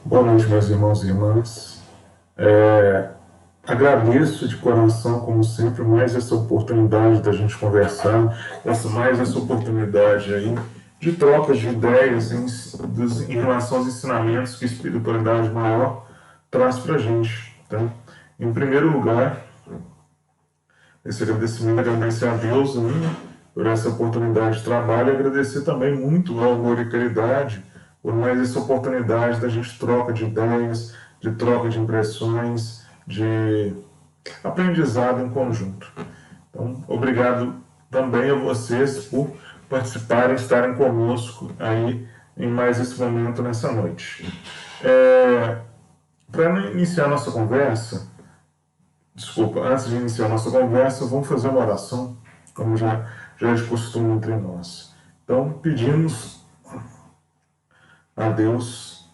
Boa noite, meus irmãos e irmãs. Agradeço de coração, como sempre, mais essa oportunidade da gente conversar, mais essa oportunidade aí de troca de ideias em relação aos ensinamentos que a espiritualidade maior traz para a gente. Tá? Em primeiro lugar, esse agradecimento, agradecer a Deus, né, por essa oportunidade de trabalho e agradecer também muito ao Amor e Caridade por mais essa oportunidade da gente troca de ideias, de troca de impressões, de aprendizado em conjunto. Então, obrigado também a vocês por participarem, estarem conosco aí em mais esse momento nessa noite. Para iniciar nossa conversa, antes de iniciar nossa conversa, vamos fazer uma oração, como já é de costume entre nós. Então, pedimos a Deus,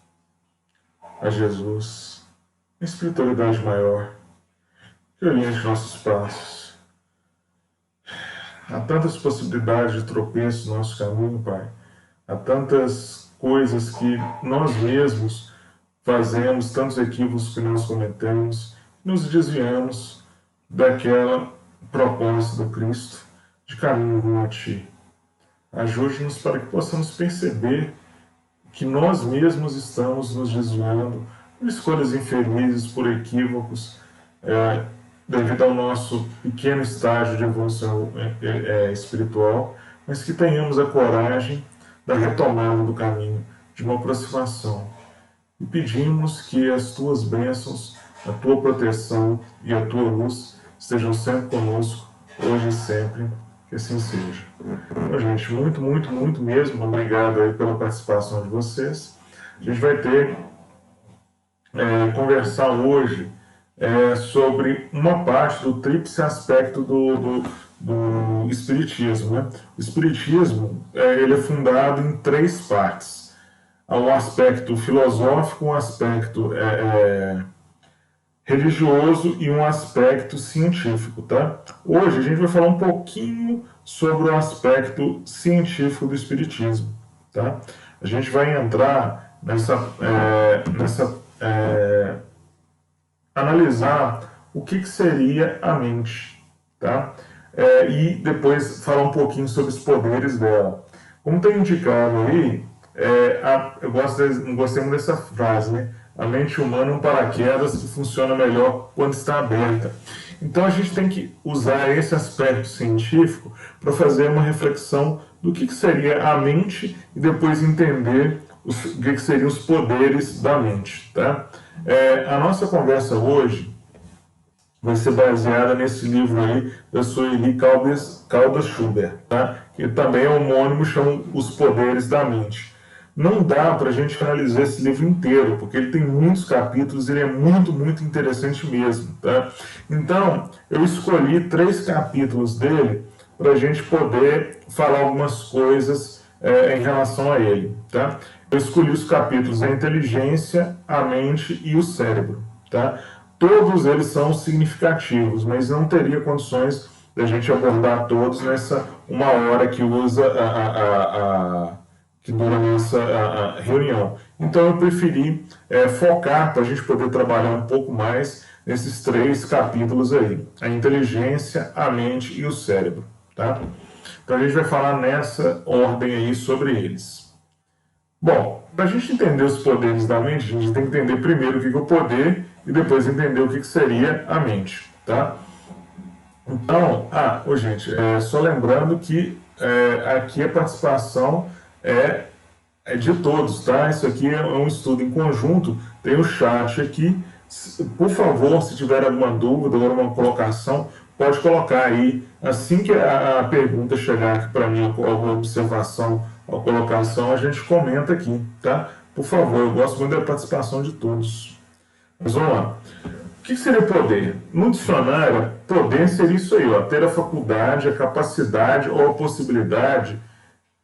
a Jesus, a espiritualidade maior, que oriente nossos passos. Há tantas possibilidades de tropeço no nosso caminho, Pai. Há tantas coisas que nós mesmos fazemos, tantos equívocos que nós cometemos, nos desviamos daquela proposta do Cristo de caminho rumo a Ti. Ajude-nos para que possamos perceber que nós mesmos estamos nos desviando por escolhas infelizes, por equívocos, devido ao nosso pequeno estágio de evolução espiritual, mas que tenhamos a coragem da retomada do caminho, de uma aproximação. E pedimos que as Tuas bênçãos, a Tua proteção e a Tua luz estejam sempre conosco, hoje e sempre, que assim seja. Então, gente, muito, muito, muito mesmo, obrigado aí pela participação de vocês. A gente vai conversar hoje sobre uma parte do tríplice aspecto do Espiritismo. Né? O Espiritismo ele é fundado em três partes. Há um aspecto filosófico, um aspecto religioso e um aspecto científico. Tá? Hoje a gente vai falar um pouquinho sobre o aspecto científico do Espiritismo. Tá? A gente vai entrar analisar o que seria a mente, tá? E depois falar um pouquinho sobre os poderes dela. Como está indicado aí, eu gostei muito dessa frase, né? A mente humana é um paraquedas que funciona melhor quando está aberta. Então a gente tem que usar esse aspecto científico para fazer uma reflexão do que seria a mente e depois entender o que seriam os poderes da mente, tá? A nossa conversa hoje vai ser baseada nesse livro aí da Sueli Caldas Schubert, tá? Que também é homônimo, chama Os Poderes da Mente. Não dá para a gente analisar esse livro inteiro, porque ele tem muitos capítulos, ele é muito, muito interessante mesmo, tá? Então, eu escolhi 3 capítulos dele para a gente poder falar algumas coisas em relação a ele, tá? Eu escolhi os capítulos a inteligência, a mente e o cérebro, tá? Todos eles são significativos, mas não teria condições da gente abordar todos nessa 1 hora que que dura a nossa reunião. Então eu preferi focar para a gente poder trabalhar um pouco mais nesses 3 capítulos aí: a inteligência, a mente e o cérebro, tá? Então a gente vai falar nessa ordem aí sobre eles. Bom, para a gente entender os poderes da mente, a gente tem que entender primeiro o que é o poder e depois entender o que seria a mente, tá? Então, gente, só lembrando que aqui a participação é de todos, tá? Isso aqui é um estudo em conjunto, tem o chat aqui. Por favor, se tiver alguma dúvida ou alguma colocação, pode colocar aí. Assim que a pergunta chegar aqui para mim, alguma observação ou colocação, a gente comenta aqui, tá? Por favor, eu gosto muito da participação de todos. Mas vamos lá. O que seria poder? No dicionário, poder seria isso aí, ó, ter a faculdade, a capacidade ou a possibilidade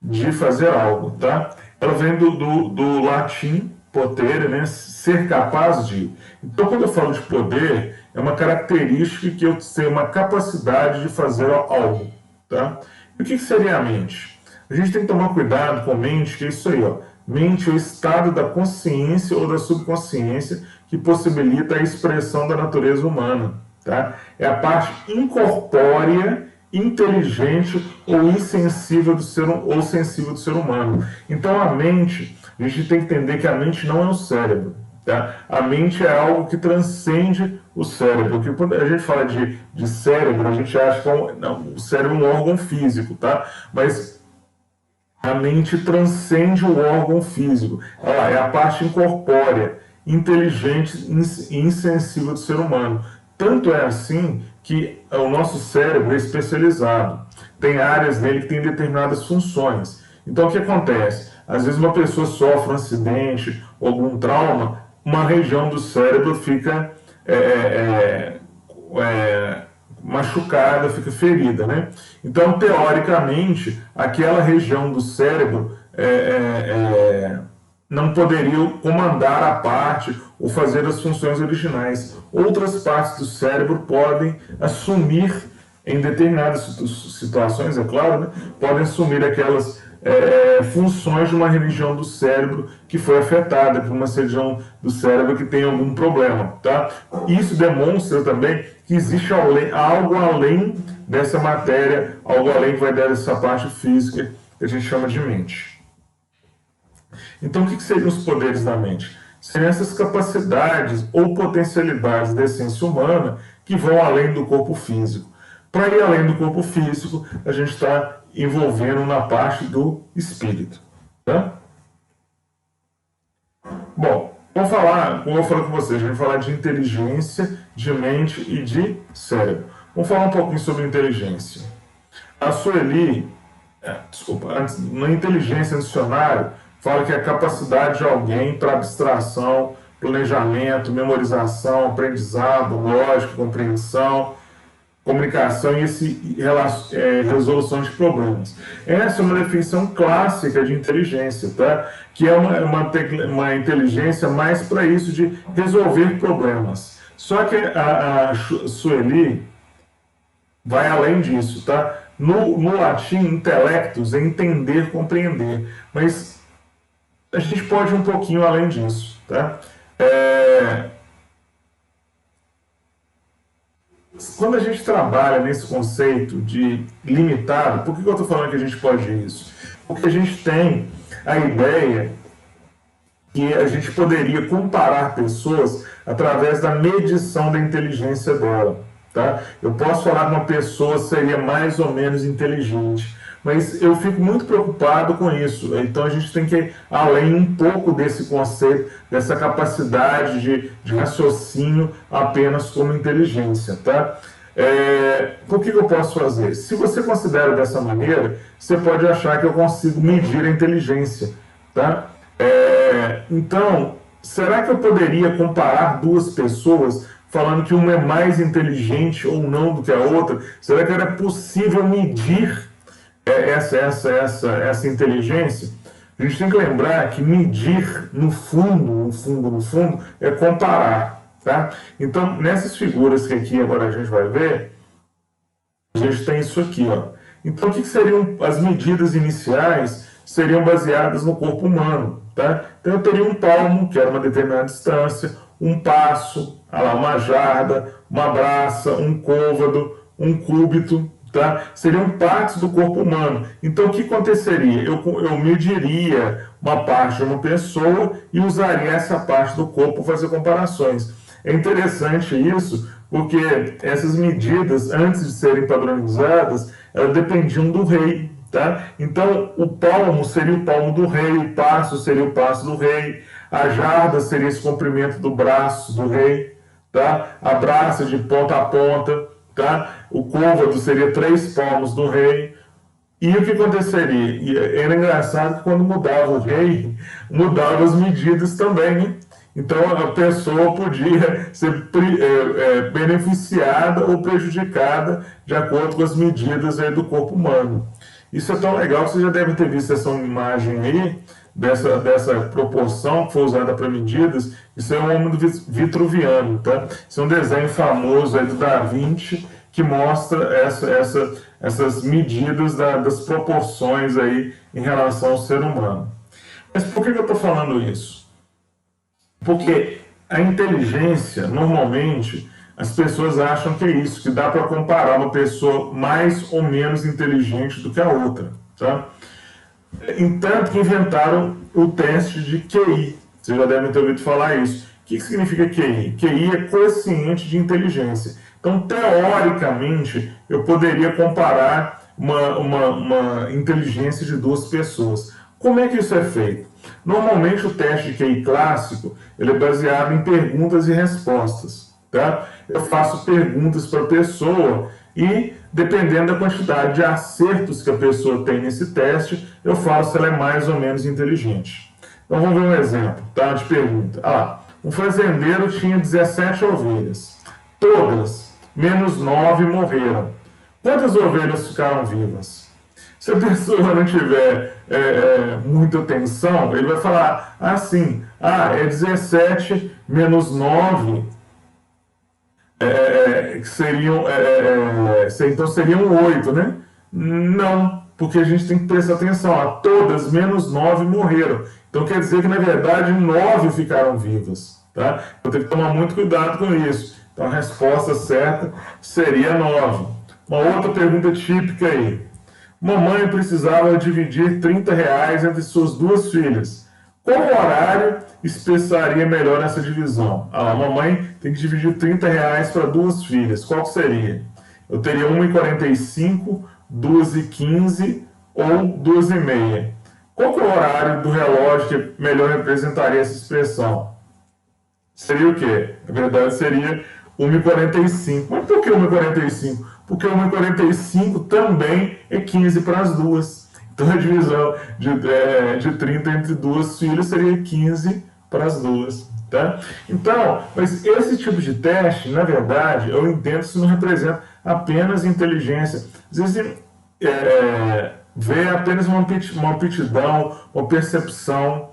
de fazer algo, tá? Ela vem do latim potere, né? Ser capaz de. Então, quando eu falo de poder, é uma característica que eu tenho uma capacidade de fazer algo, tá? E o que seria a mente? A gente tem que tomar cuidado com mente, que é isso aí, ó. Mente é o estado da consciência ou da subconsciência que possibilita a expressão da natureza humana, tá? É a parte incorpórea, inteligente ou insensível do ser ou sensível do ser humano. Então a mente, a gente tem que entender que a mente não é o cérebro, tá? A mente é algo que transcende o cérebro. Porque quando a gente fala de cérebro, a gente acha que o cérebro é um órgão físico, tá? Mas a mente transcende o órgão físico. Ela é a parte incorpórea, inteligente e insensível do ser humano. Tanto é assim que o nosso cérebro é especializado. Tem áreas nele que têm determinadas funções. Então, o que acontece? Às vezes uma pessoa sofre um acidente ou algum trauma, uma região do cérebro fica machucada, fica ferida, né? Então, teoricamente, aquela região do cérebro não poderia comandar a parte ou fazer as funções originais. Outras partes do cérebro podem assumir, em determinadas situações, é claro, né? Podem assumir aquelas funções de uma região do cérebro que foi afetada, por uma região do cérebro que tem algum problema, tá? Isso demonstra também que existe algo além dessa matéria, algo além que vai dessa parte física que a gente chama de mente. Então, o que seriam os poderes da mente? Seriam essas capacidades ou potencialidades da essência humana que vão além do corpo físico. Para ir além do corpo físico, a gente está envolvendo na parte do espírito. Tá? Bom, vamos falar, como eu falei com vocês, a gente vai falar de inteligência, de mente e de cérebro. Vamos falar um pouquinho sobre inteligência. A Sueli, antes, na inteligência no dicionário, fala que é a capacidade de alguém para abstração, planejamento, memorização, aprendizado, lógica, compreensão, comunicação e resolução de problemas. Essa é uma definição clássica de inteligência, tá? Que é uma inteligência mais para isso de resolver problemas. Só que a Sueli vai além disso, tá? No latim, intelectus é entender, compreender, mas a gente pode ir um pouquinho além disso, tá? Quando a gente trabalha nesse conceito de limitado, por que eu estou falando que a gente pode isso? Porque a gente tem a ideia que a gente poderia comparar pessoas através da medição da inteligência dela. Tá? Eu posso falar que uma pessoa seria mais ou menos inteligente, mas eu fico muito preocupado com isso. Então a gente tem que ir além um pouco desse conceito, dessa capacidade de raciocínio apenas como inteligência. Tá? Por que eu posso fazer? Se você considera dessa maneira, você pode achar que eu consigo medir a inteligência. Tá? Então, será que eu poderia comparar duas pessoas falando que uma é mais inteligente ou não do que a outra? Será que era possível medir essa inteligência? A gente tem que lembrar que medir, no fundo, é comparar. Tá? Então, nessas figuras que aqui agora a gente vai ver, a gente tem isso aqui. Ó. Então, o que seriam as medidas iniciais? Seriam baseadas no corpo humano. Tá? Então, eu teria um palmo, que era uma determinada distância, um passo, uma jarda, uma braça, um côvado, um cúbito, tá? Seriam partes do corpo humano. Então, o que aconteceria? Eu mediria uma parte de uma pessoa e usaria essa parte do corpo para fazer comparações. É interessante isso, porque essas medidas, antes de serem padronizadas, elas dependiam do rei. Tá? Então, o palmo seria o palmo do rei, o passo seria o passo do rei, a jarda seria esse comprimento do braço do rei, tá? A braça de ponta a ponta, tá? O côvado seria 3 palmos do rei. E o que aconteceria? E era engraçado que quando mudava o rei, mudava as medidas também, né? Então a pessoa podia ser beneficiada ou prejudicada de acordo com as medidas aí do corpo humano. Isso é tão legal que vocês já devem ter visto essa imagem aí, dessa proporção que foi usada para medidas. Isso é o homem do Vitruviano, tá? Isso é um desenho famoso aí do Da Vinci, que mostra essas medidas das proporções aí em relação ao ser humano. Mas por que eu estou falando isso? Porque a inteligência, normalmente, as pessoas acham que é isso, que dá para comparar uma pessoa mais ou menos inteligente do que a outra, tá? Entanto que inventaram o teste de QI. Vocês já devem ter ouvido falar isso. O que significa QI? QI é quociente de inteligência. Então, teoricamente, eu poderia comparar uma inteligência de duas pessoas. Como é que isso é feito? Normalmente, o teste de QI clássico ele é baseado em perguntas e respostas. Tá? Eu faço perguntas para a pessoa e, dependendo da quantidade de acertos que a pessoa tem nesse teste, eu falo se ela é mais ou menos inteligente. Então, vamos ver um exemplo tá, de pergunta. Um fazendeiro tinha 17 ovelhas. Todas, menos 9, morreram. Quantas ovelhas ficaram vivas? Se a pessoa não tiver muita atenção, ele vai falar assim, é 17 menos 9, que seriam, então seriam 8, né? Não, porque a gente tem que prestar atenção. Todas, menos 9, morreram. Então quer dizer que, na verdade, 9 ficaram vivas. Tá? Eu tenho que tomar muito cuidado com isso. Então a resposta certa seria 9. Uma outra pergunta típica aí. Mamãe precisava dividir R$30 entre suas duas filhas. Qual horário expressaria melhor essa divisão? A mamãe tem que dividir R$30 para duas filhas. Qual seria? Eu teria 1h45, 2h15 ou 2h30. Qual que é o horário do relógio que melhor representaria essa expressão? Seria o quê? Na verdade, seria 1h45. Mas por que 1h45? Porque 1h45 também é 15 para as duas. Então, a divisão de 30 entre duas filhas seria 15 para as duas. Tá? Então, mas esse tipo de teste, na verdade, eu entendo que isso não representa apenas inteligência. Às vezes, vê apenas uma aptidão, uma percepção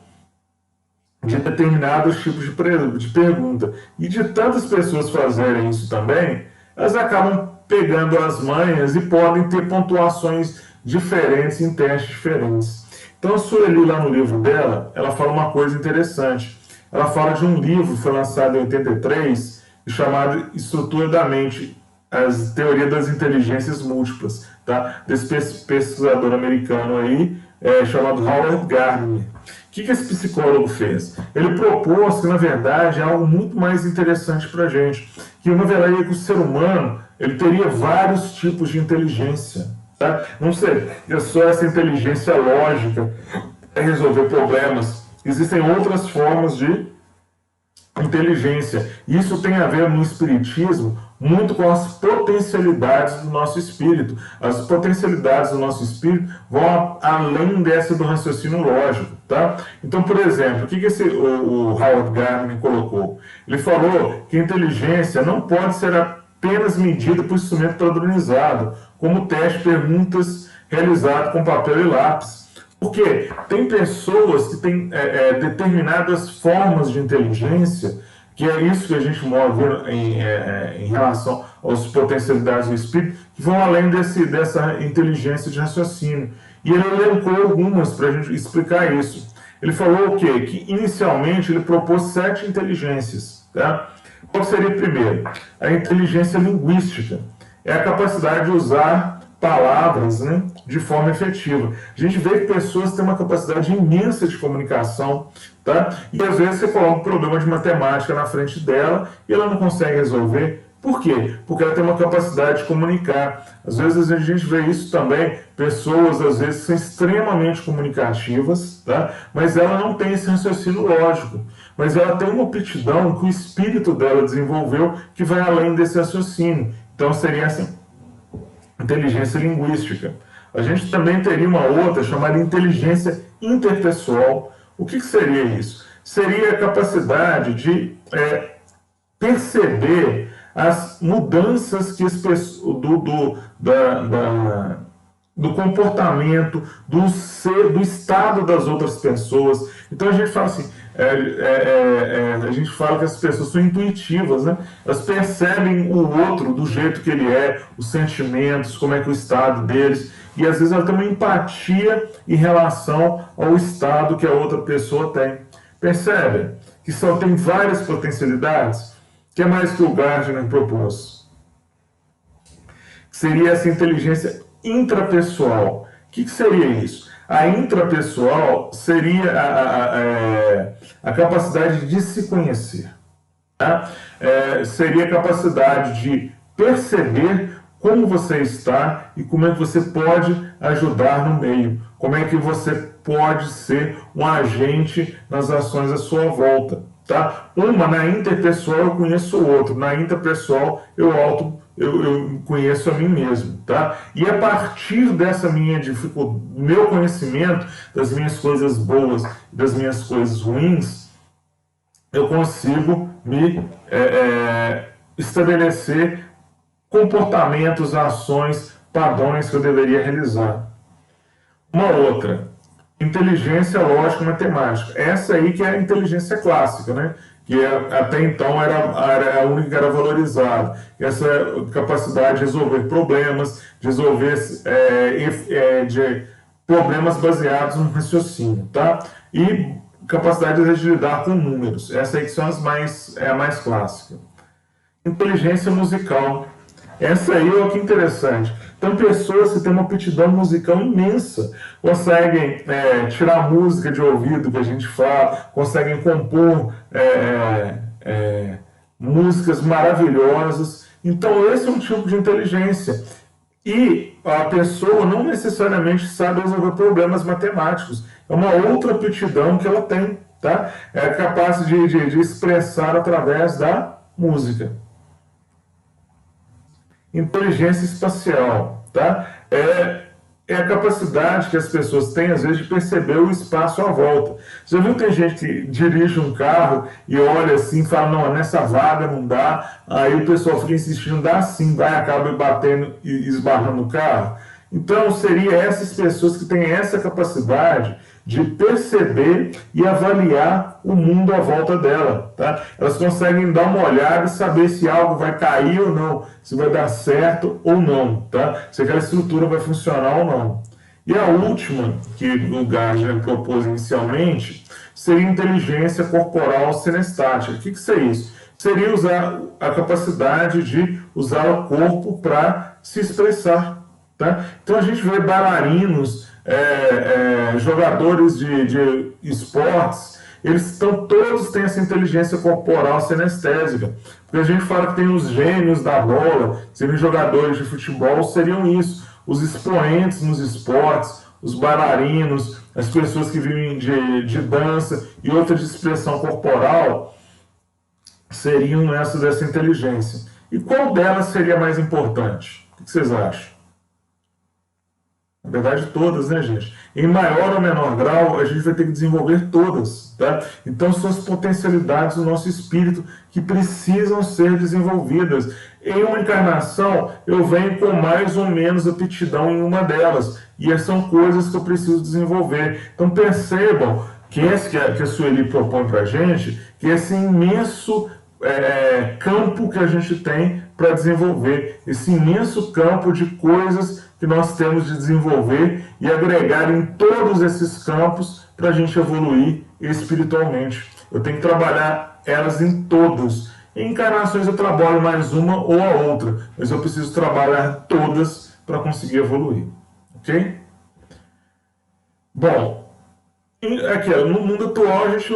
de determinados tipos de pergunta. E de tantas pessoas fazerem isso também, elas acabam pegando as manhas e podem ter pontuações diferentes em testes diferentes. Então a Sueli, lá no livro dela, ela fala uma coisa interessante. Ela fala de um livro que foi lançado em 83, chamado Estrutura da Mente, as Teorias das Inteligências Múltiplas, tá? Desse pesquisador americano aí, chamado Howard Gardner. O que esse psicólogo fez? Ele propôs que, na verdade, é algo muito mais interessante para a gente. Que, na verdade, que o ser humano ele teria vários tipos de inteligência. Tá? Não seria só essa inteligência lógica para resolver problemas. Existem outras formas de inteligência. Isso tem a ver no espiritismo muito com as potencialidades do nosso espírito. As potencialidades do nosso espírito vão além dessa do raciocínio lógico. Tá? Então, por exemplo, o que o Howard Gardner colocou? Ele falou que a inteligência não pode ser apenas medida por instrumento padronizado, como teste de perguntas realizado com papel e lápis. Porque tem pessoas que têm determinadas formas de inteligência, que é isso que a gente move em relação às potencialidades do espírito, que vão além dessa inteligência de raciocínio. E ele elencou algumas para a gente explicar isso. Ele falou o quê? Que inicialmente ele propôs 7 inteligências. Tá? Qual seria a primeira? A inteligência linguística. É a capacidade de usar palavras, né, de forma efetiva. A gente vê que pessoas têm uma capacidade imensa de comunicação, tá? E às vezes você coloca um problema de matemática na frente dela e ela não consegue resolver. Por quê? Porque ela tem uma capacidade de comunicar. Às vezes a gente vê isso também, pessoas às vezes são extremamente comunicativas, tá? Mas ela não tem esse raciocínio lógico. Mas ela tem uma aptidão que o espírito dela desenvolveu que vai além desse raciocínio. Então seria assim, inteligência linguística. A gente também teria uma outra chamada inteligência interpessoal. O que seria isso? Seria a capacidade de perceber as mudanças que do comportamento, do ser, do estado das outras pessoas. Então a gente fala assim, a gente fala que as pessoas são intuitivas, né? Elas percebem o outro do jeito que ele é, os sentimentos, como é que é o estado deles, e às vezes ela tem uma empatia em relação ao estado que a outra pessoa tem. Percebe que só tem várias potencialidades? Que é mais que o Gardner propôs? Seria essa inteligência intrapessoal. O que seria isso? A intrapessoal seria a capacidade de se conhecer. Tá? Seria a capacidade de perceber como você está e como é que você pode ajudar no meio. Como é que você pode ser um agente nas ações à sua volta. Tá? Na interpessoal eu conheço o outro, na intrapessoal eu conheço a mim mesmo, tá? E a partir dessa minha dificuldade, meu conhecimento das minhas coisas boas e das minhas coisas ruins, eu consigo me estabelecer comportamentos, ações, padrões que eu deveria realizar. Uma outra, inteligência lógica matemática. Essa aí que é a inteligência clássica, né? Que até então era a única que era valorizada. Essa capacidade de resolver problemas, de resolver de problemas baseados no raciocínio, tá? E capacidade de lidar com números. Essa aí que são a mais clássica. Inteligência musical. Essa aí é o que é interessante. Então, pessoas que têm uma aptidão musical imensa, conseguem tirar música de ouvido, que a gente fala, conseguem compor músicas maravilhosas. Então, esse é um tipo de inteligência. E a pessoa não necessariamente sabe resolver problemas matemáticos. É uma outra aptidão que ela tem, tá? É capaz de expressar através da música. Inteligência espacial, tá? É a capacidade que as pessoas têm, às vezes, de perceber o espaço à volta. Já viu que tem gente que dirige um carro e olha assim, fala, não, nessa vaga não dá, aí o pessoal fica insistindo, dá sim, vai, acaba batendo e esbarrando no carro. Então, seria essas pessoas que têm essa capacidade de perceber e avaliar o mundo à volta dela, tá? Elas conseguem dar uma olhada e saber se algo vai cair ou não, se vai dar certo ou não, tá? Se aquela estrutura vai funcionar ou não. E a última, que o Gardner propôs inicialmente, seria inteligência corporal cinestática. O que seria isso? Seria usar a capacidade de usar o corpo para se expressar, tá? Então a gente vê bailarinos, jogadores de esportes, todos têm essa inteligência corporal sinestésica. Porque a gente fala que tem os gênios da bola, seriam jogadores de futebol, seriam isso, os expoentes nos esportes, os bailarinos, as pessoas que vivem de dança e outras de expressão corporal, seriam dessa inteligência. E qual delas seria mais importante? O que vocês acham? Na verdade, todas, né, gente? Em maior ou menor grau, a gente vai ter que desenvolver todas, tá? Então, são as potencialidades do nosso espírito que precisam ser desenvolvidas. Em uma encarnação, eu venho com mais ou menos aptidão em uma delas. E são coisas que eu preciso desenvolver. Então, percebam que a Sueli propõe para a gente, que esse imenso campo que a gente tem para desenvolver, esse imenso campo de coisas que nós temos de desenvolver e agregar em todos esses campos para a gente evoluir espiritualmente. Eu tenho que trabalhar elas em todos. Em encarnações eu trabalho mais uma ou a outra, mas eu preciso trabalhar todas para conseguir evoluir. Ok? Bom, aqui, no mundo atual a gente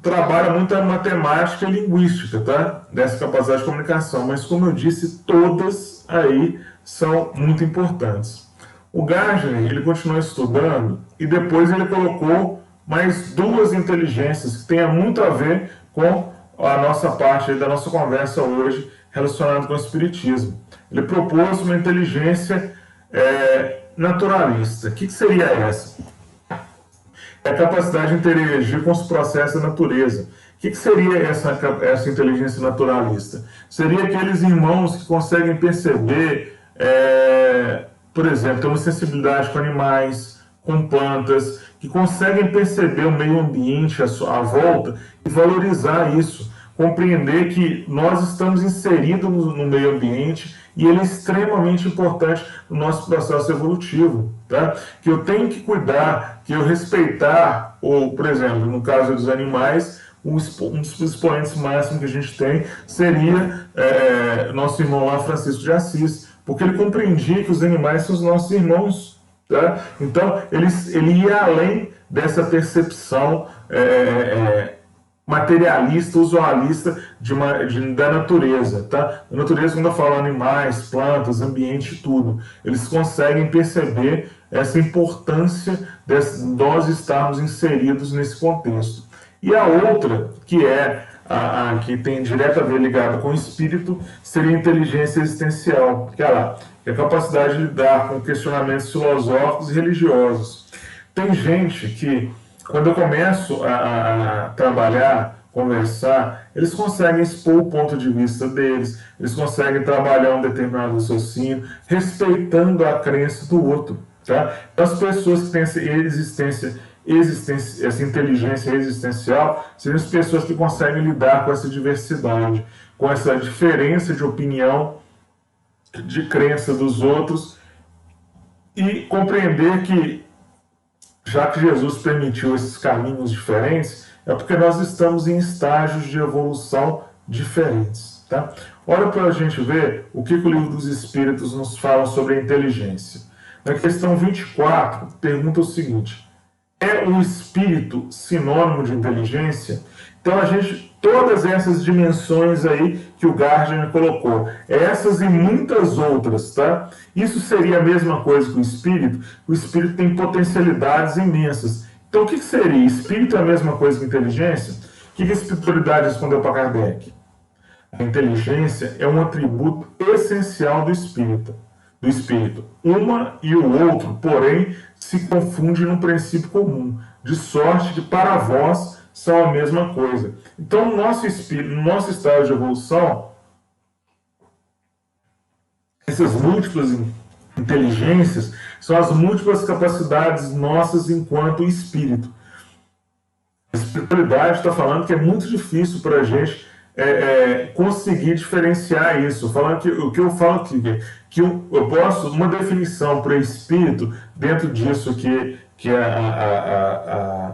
trabalha muito a matemática e linguística, tá? Dessa capacidade de comunicação, mas como eu disse, todas aí são muito importantes. O Gardner, ele continuou estudando e depois ele colocou mais duas inteligências que têm muito a ver com a nossa parte da nossa conversa hoje relacionada com o espiritismo. Ele propôs uma inteligência naturalista. O que seria essa? É a capacidade de interagir com os processos da natureza. O que seria essa inteligência naturalista? Seria aqueles irmãos que conseguem perceber por exemplo, têm uma sensibilidade com animais, com plantas, que conseguem perceber o meio ambiente à volta e valorizar isso, compreender que nós estamos inseridos no meio ambiente e ele é extremamente importante no nosso processo evolutivo, tá? Que eu tenho que cuidar, que eu respeitar, ou, por exemplo, no caso dos animais, um dos expoentes máximos que a gente tem seria nosso irmão lá, Francisco de Assis, porque ele compreendia que os animais são os nossos irmãos. Tá? Então, ele ia além dessa percepção materialista, usualista da natureza. Tá? A natureza, quando eu falo animais, plantas, ambiente, tudo, eles conseguem perceber essa importância de nós estarmos inseridos nesse contexto. E a outra, que é a que tem direto a ver ligada com o espírito, seria a inteligência existencial, que é a capacidade de lidar com questionamentos filosóficos e religiosos. Tem gente que, quando eu começo a trabalhar, conversar, eles conseguem expor o ponto de vista deles, eles conseguem trabalhar um determinado raciocínio, respeitando a crença do outro. Tá? Então, as pessoas que têm essa inteligência existencial seriam as pessoas que conseguem lidar com essa diversidade, com essa diferença de opinião, de crença dos outros, e compreender que, já que Jesus permitiu esses caminhos diferentes, é porque nós estamos em estágios de evolução diferentes. Tá? Olha para a gente ver o que o Livro dos Espíritos nos fala sobre a inteligência. Na questão 24, pergunta o seguinte: é o espírito sinônimo de inteligência? Então, todas essas dimensões aí que o Gardner colocou, essas e muitas outras, tá? Isso seria a mesma coisa que o espírito? O espírito tem potencialidades imensas. Então, o que seria? Espírito é a mesma coisa que inteligência? O que a espiritualidade respondeu para Kardec? A inteligência é um atributo essencial do espírito. Uma e o outro, porém, se confundem num princípio comum, de sorte que para vós são a mesma coisa. Então, no nosso espírito, no nosso estado de evolução, essas múltiplas inteligências são as múltiplas capacidades nossas enquanto espírito. A espiritualidade está falando que é muito difícil para a gente conseguir diferenciar isso. Falando que, o que eu falo aqui, que eu posso, uma definição para espírito, dentro disso que a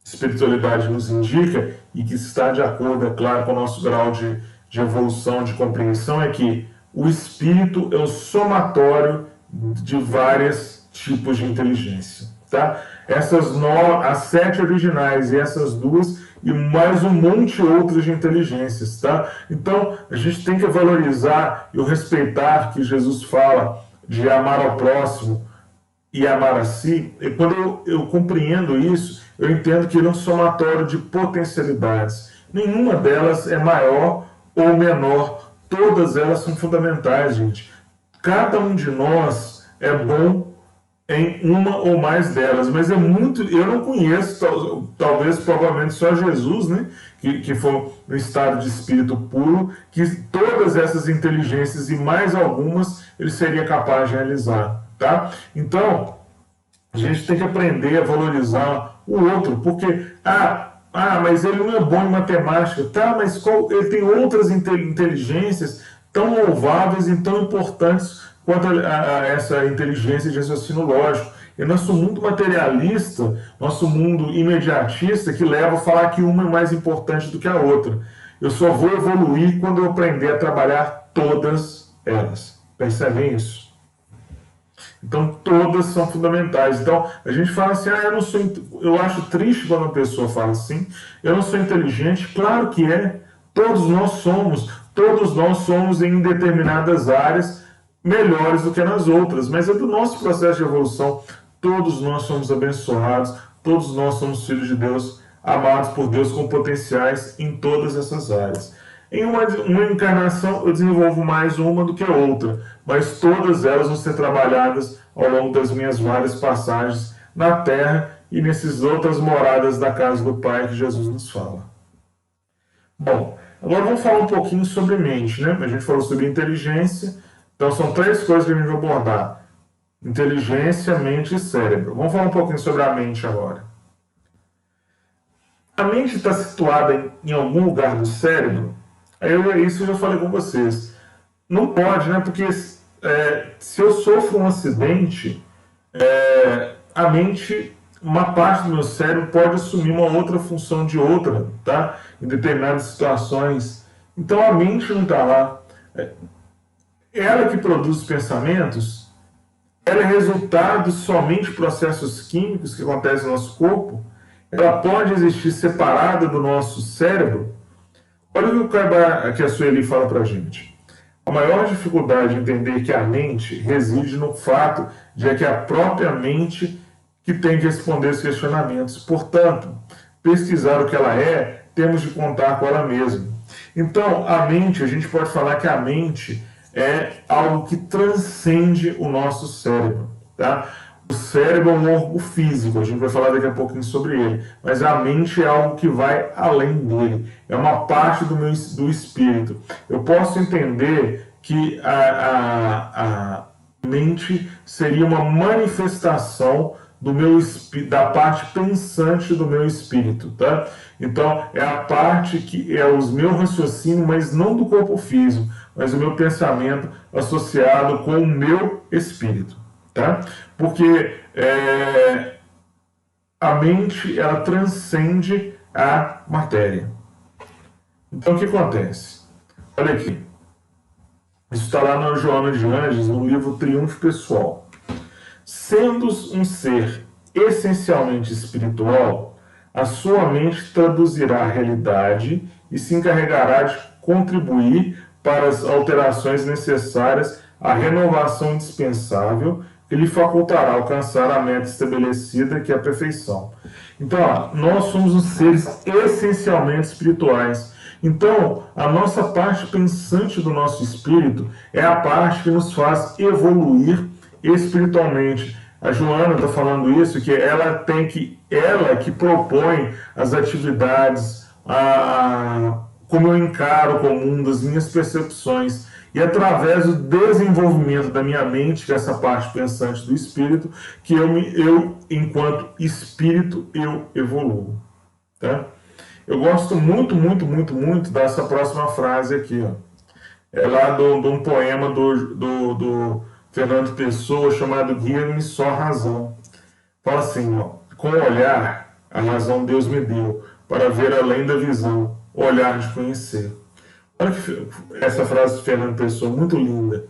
espiritualidade nos indica, e que está de acordo, é claro, com o nosso grau de evolução, de compreensão, é que o espírito é o somatório de vários tipos de inteligência. Tá? As 7 originais e essas 2 e mais um monte de outras de inteligências, tá? Então, a gente tem que valorizar e o respeitar que Jesus fala de amar ao próximo e amar a si. E quando eu compreendo isso, eu entendo que ele é um somatório de potencialidades. Nenhuma delas é maior ou menor. Todas elas são fundamentais, gente. Cada um de nós é bom em uma ou mais delas, mas eu não conheço, talvez, provavelmente só Jesus, né, que foi no estado de espírito puro, que todas essas inteligências e mais algumas ele seria capaz de realizar, tá? Então, a gente tem que aprender a valorizar o outro, porque, mas ele não é bom em matemática, tá, mas ele tem outras inteligências tão louváveis e tão importantes quanto a essa inteligência de raciocínio lógico. E nosso mundo materialista, nosso mundo imediatista, que leva a falar que uma é mais importante do que a outra. Eu só vou evoluir quando eu aprender a trabalhar todas elas. Percebem isso? Então, todas são fundamentais. Então, a gente fala assim, eu acho triste quando uma pessoa fala assim, eu não sou inteligente. Claro que é. Todos nós somos em determinadas áreas melhores do que nas outras, mas é do nosso processo de evolução. Todos nós somos abençoados, todos nós somos filhos de Deus, amados por Deus com potenciais em todas essas áreas. Em uma encarnação eu desenvolvo mais uma do que a outra, mas todas elas vão ser trabalhadas ao longo das minhas várias passagens na Terra e nessas outras moradas da casa do Pai que Jesus nos fala. Bom, agora vamos falar um pouquinho sobre mente, né? A gente falou sobre inteligência. Então, são 3 coisas que a gente vai abordar. inteligência, mente e cérebro. Vamos falar um pouquinho sobre a mente agora. A mente está situada em algum lugar do cérebro? Isso eu já falei com vocês. Não pode, né? Porque se eu sofro um acidente, a mente, uma parte do meu cérebro pode assumir uma outra função de outra, tá? Em determinadas situações. Então a mente não está lá. Ela que produz os pensamentos, ela é resultado somente de processos químicos que acontecem no nosso corpo. Ela pode existir separada do nosso cérebro. Olha o que a Sueli fala para a gente. A maior dificuldade de entender que a mente reside no fato de que é a própria mente que tem que responder esses questionamentos. Portanto, pesquisar o que ela é, temos de contar com ela mesma. Então, a mente, a gente pode falar que a mente é algo que transcende o nosso cérebro, tá? O cérebro é um órgão físico, a gente vai falar daqui a pouquinho sobre ele, mas a mente é algo que vai além dele, é uma parte do espírito. Eu posso entender que a mente seria uma manifestação da parte pensante do meu espírito, tá? Então, é a parte que é os meus raciocínios, mas não do corpo físico, mas o meu pensamento associado com o meu espírito, tá? Porque a mente, ela transcende a matéria. Então, o que acontece? Olha aqui. Isso está lá na Joana de Anjos, no livro Triunfo Pessoal. Sendo um ser essencialmente espiritual, a sua mente traduzirá a realidade e se encarregará de contribuir para as alterações necessárias à renovação indispensável que lhe facultará alcançar a meta estabelecida, que é a perfeição. Então, nós somos os seres essencialmente espirituais. Então, a nossa parte pensante do nosso espírito é a parte que nos faz evoluir espiritualmente. A Joana está falando isso, que ela que propõe as atividades, como eu encaro o mundo, as minhas percepções. E através do desenvolvimento da minha mente, que é essa parte pensante do espírito, que eu enquanto espírito, eu evoluo. Tá? Eu gosto muito, muito, muito, muito dessa próxima frase aqui. Ó. É lá de um poema do Fernando Pessoa, chamado Guia-me só razão. Fala assim, ó, com o olhar, a razão Deus me deu, para ver além da visão, o olhar de conhecer. Olha que essa frase de Fernando Pessoa, muito linda.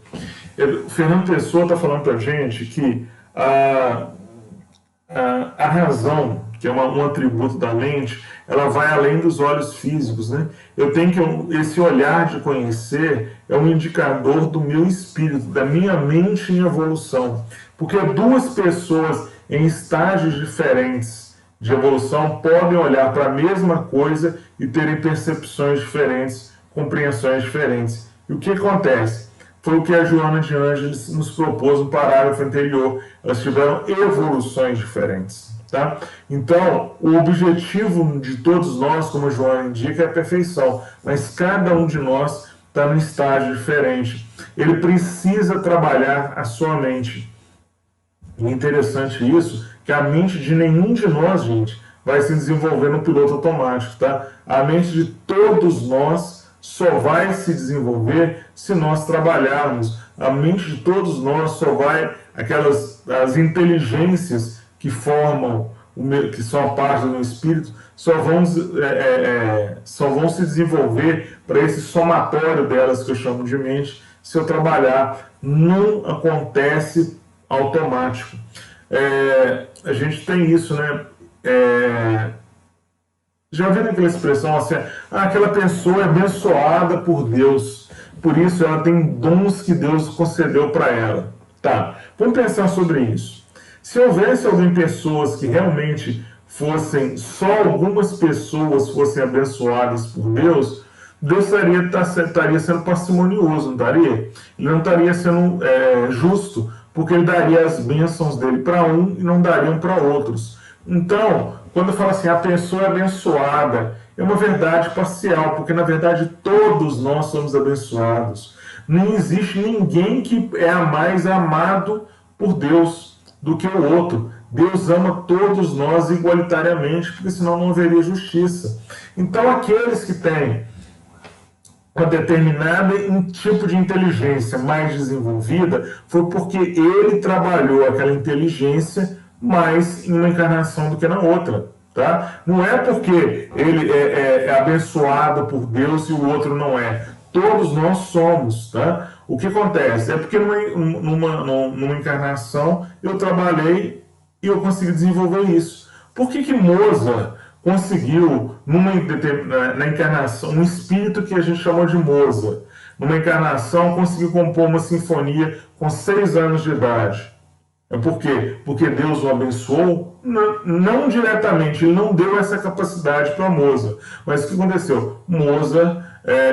O Fernando Pessoa está falando para a gente que a razão, que é um atributo da mente, ela vai além dos olhos físicos, né? Esse olhar de conhecer é um indicador do meu espírito, da minha mente em evolução. Porque duas pessoas em estágios diferentes de evolução podem olhar para a mesma coisa e terem percepções diferentes, compreensões diferentes. E o que acontece? Foi o que a Joana de Ângeles nos propôs no parágrafo anterior. Elas tiveram evoluções diferentes. Tá? Então, o objetivo de todos nós, como a Joana indica, é a perfeição. Mas cada um de nós está num estágio diferente. Ele precisa trabalhar a sua mente. E é interessante isso, que a mente de nenhum de nós, gente, vai se desenvolver no piloto automático. Tá? A mente de todos nós só vai se desenvolver se nós trabalharmos. A mente de todos nós só vai, as inteligências que formam, que são a parte do meu espírito, só vão se desenvolver para esse somatório delas, que eu chamo de mente, se eu trabalhar. Não acontece automático. A gente tem isso, né? Já viram aquela expressão assim, aquela pessoa é abençoada por Deus, por isso ela tem dons que Deus concedeu para ela. Tá, vamos pensar sobre isso. Se houvesse pessoas que realmente só algumas pessoas fossem abençoadas por Deus, Deus estaria sendo parcimonioso, não estaria? Ele não estaria sendo justo, porque ele daria as bênçãos dele para um e não dariam para outros. Então, quando eu falo assim, a pessoa é abençoada, é uma verdade parcial, porque na verdade todos nós somos abençoados. Não existe ninguém que é mais amado por Deus do que o outro. Deus ama todos nós igualitariamente, porque senão não haveria justiça. Então, aqueles que têm uma determinada tipo de inteligência mais desenvolvida, foi porque ele trabalhou aquela inteligência mais em uma encarnação do que na outra. Tá? Não é porque ele é abençoado por Deus e o outro não é. Todos nós somos. Tá? O que acontece? É porque numa encarnação eu trabalhei e eu consegui desenvolver isso. Por que Mozart conseguiu, na encarnação, um espírito que a gente chamou de Mozart, numa encarnação, conseguiu compor uma sinfonia com 6 anos de idade? Por quê? Porque Deus o abençoou? Não diretamente, ele não deu essa capacidade para Mozart. Mas o que aconteceu? Mozart,